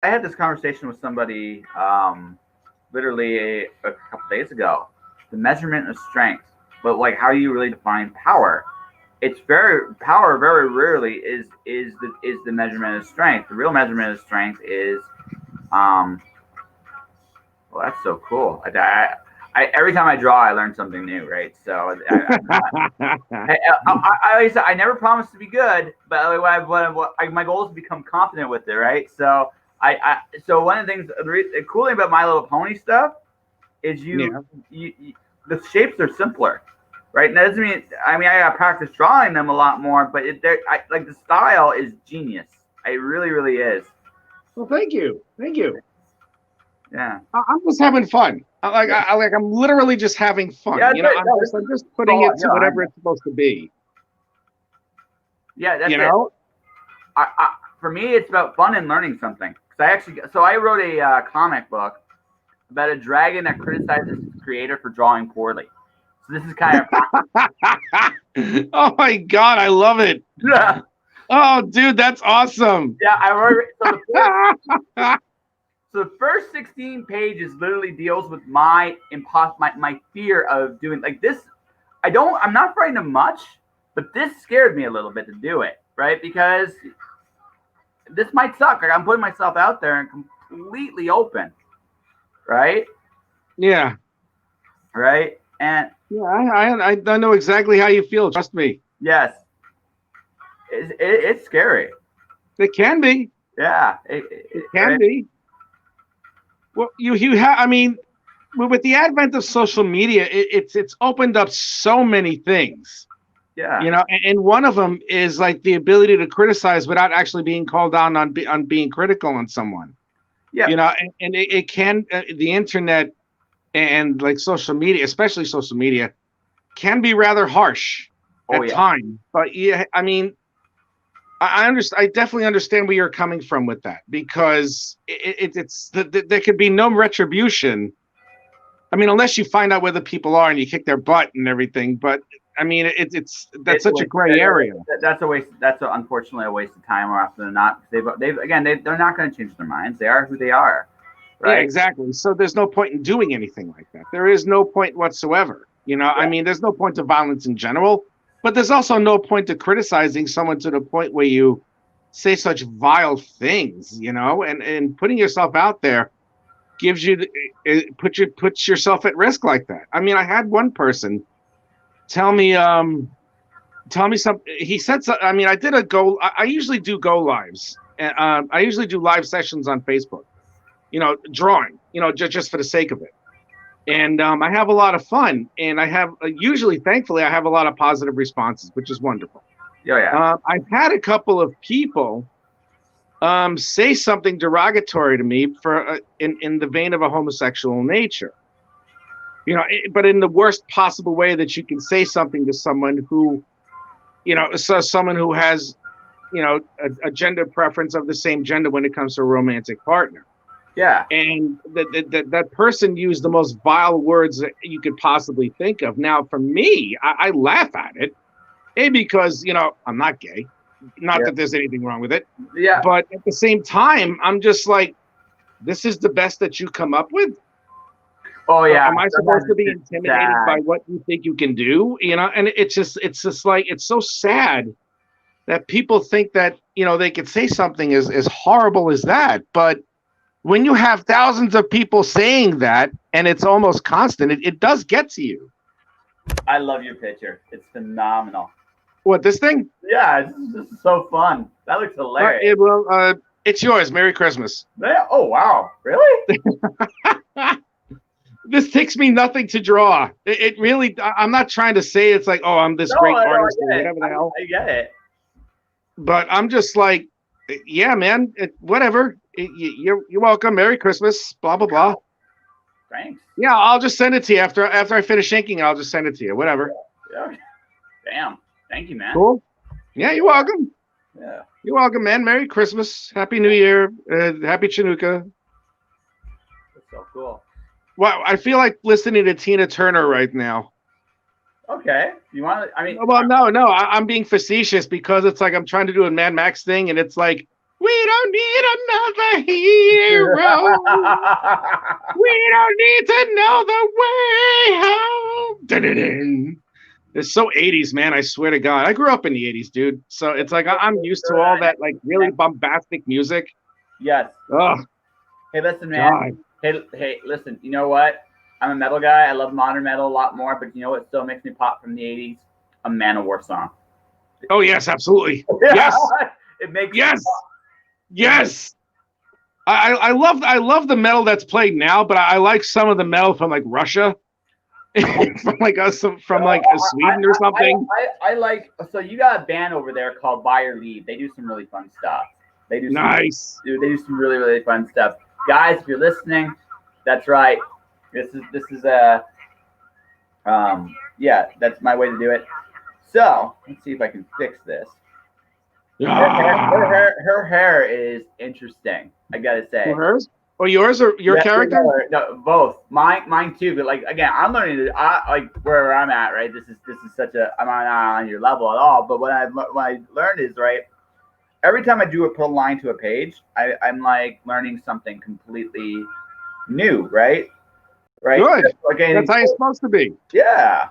I had this conversation with somebody literally a couple days ago. The measurement of strength, but like how you really define power. It's very power. Very rarely is the measurement of strength. The real measurement of strength is um. Well, that's so cool. Every time I draw, I learn something new, right? So I always say I never promise to be good, but my goal is to become confident with it, right? So so one of the things, the cool thing about My Little Pony stuff is Yeah. you the shapes are simpler, right? And that doesn't mean I got to practice drawing them a lot more, but like the style is genius. It really, really is. Well, thank you. Thank you. Yeah. I'm just having fun. Yeah. I'm literally just having fun. Yeah. You know, No, I'm just so, putting it to I whatever know. it's supposed to be. Yeah, that's You it. know? For me, it's about fun and learning something. So I wrote a comic book about a dragon that criticizes its creator for drawing poorly. So this is kind of Oh my God, I love it. yeah, Oh, dude, that's awesome. yeah. I wrote so the first 16 pages literally deals with my fear of doing like this. I'm not frightened of much, but this scared me a little bit to do it, right? Because this might suck. Like I'm putting myself out there and completely open, right? Yeah. Right? And Yeah, I know exactly how you feel. Trust me. yes, it's scary. It can be. Yeah, It can right? be. Well, you have. I mean, with the advent of social media, it's opened up so many things. Yeah, You know, and one of them is like the ability to criticize without actually being called down on being critical on someone. yeah. You know, and it can the internet and like social media, especially social media, can be rather harsh Oh at yeah. times. But yeah, I mean, I understand. I definitely understand where you're coming from with that because there could be no retribution. I mean, unless you find out where the people are and you kick their butt and everything. But I mean, it's that's It's a such a waste. gray area. That's a waste. Unfortunately a waste of time more often than not. They're not going to change their minds. They are who they are, Yeah, right? exactly. So there's no point in doing anything like that. There is no point whatsoever. You know, I Yeah. mean, there's no point to violence in general, but there's also no point to criticizing someone to the point where you say such vile things, you know, and putting yourself out there gives you puts yourself at risk like that. I mean, I had one person tell me tell me something. He said so, I mean, I did a go I usually do go lives. And I usually do live sessions on Facebook, you know, drawing, you know, just for the sake of it. And I have a lot of fun, and I have usually, thankfully, I have a lot of positive responses, which is wonderful. Oh yeah. I've had a couple of people say something derogatory to me for in the vein of a homosexual nature, you know, but in the worst possible way that you can say something to someone who, you know, so someone who has, you know, a gender preference of the same gender when it comes to a romantic partner. Yeah. And that person used the most vile words that you could possibly think of. Now, for me, I laugh at it, A, because, you know, I'm not gay. Not Yeah. that there's anything wrong with it. Yeah. But at the same time, I'm just like, this is the best that you come up with? Oh yeah. Am I supposed Sometimes to be it's just intimidated by sad. what you think you can do? You know, and it's just like, it's so sad that people think that, you know, they could say something as horrible as that. But when you have thousands of people saying that and it's almost constant, it does get to you. I love your picture. It's phenomenal. What, this thing? Yeah, this is so fun. That looks hilarious. Well, it's yours. Merry Christmas. Yeah. Oh wow. Really? This takes me nothing to draw. It really, I'm not trying to say it's like, oh, I'm this No, great I know. I artist or get it. whatever the hell. I get it. But I'm just like, yeah, man, whatever. You're welcome. Merry Christmas. Blah, blah, blah. Thanks. Yeah, I'll just send it to you after I finish inking. I'll just send it to you. Whatever. Yeah. Damn. Thank you, man. Cool. Yeah, you're welcome. Yeah. You're welcome, man. Merry Christmas. Happy New Year. Happy Chinooka. That's so cool. Wow, I feel like listening to Tina Turner right now. Okay. You want to? I mean, Well, no, I'm being facetious because it's like I'm trying to do a Mad Max thing, and it's like, We don't need another hero. We don't need to know the way home. Dun-dun-dun. It's so 80s, man. I swear to God. I grew up in the 80s, dude. So it's like I'm used to all that like really bombastic music. Yes. Oh, Hey, listen, man. God. Hey, listen. You know what? I'm a metal guy. I love modern metal a lot more, but you know what still makes me pop from the '80s? A Manowar song. Oh, yes, absolutely. Yes. It makes Yes. Yes. I love the metal that's played now, but I like some of the metal from like Russia. from like us from like Sweden or something. I like. So you got a band over there called Buy or Leave. They do some really fun stuff. They do some, Nice. They do some really fun stuff. Guys, if you're listening, that's right. This is a yeah, that's my way to do it. So let's see if I can fix this. Her hair is interesting. I gotta say. Hers or yours or your character? No, both. Mine too. But like again, I'm learning. Like where I'm at, right? This is such a. I'm not on your level at all. But what I learned is right. Every time I put a line to a page, I'm like learning something completely new, right? Right. Good. Okay. That's how you're supposed to be. Yeah.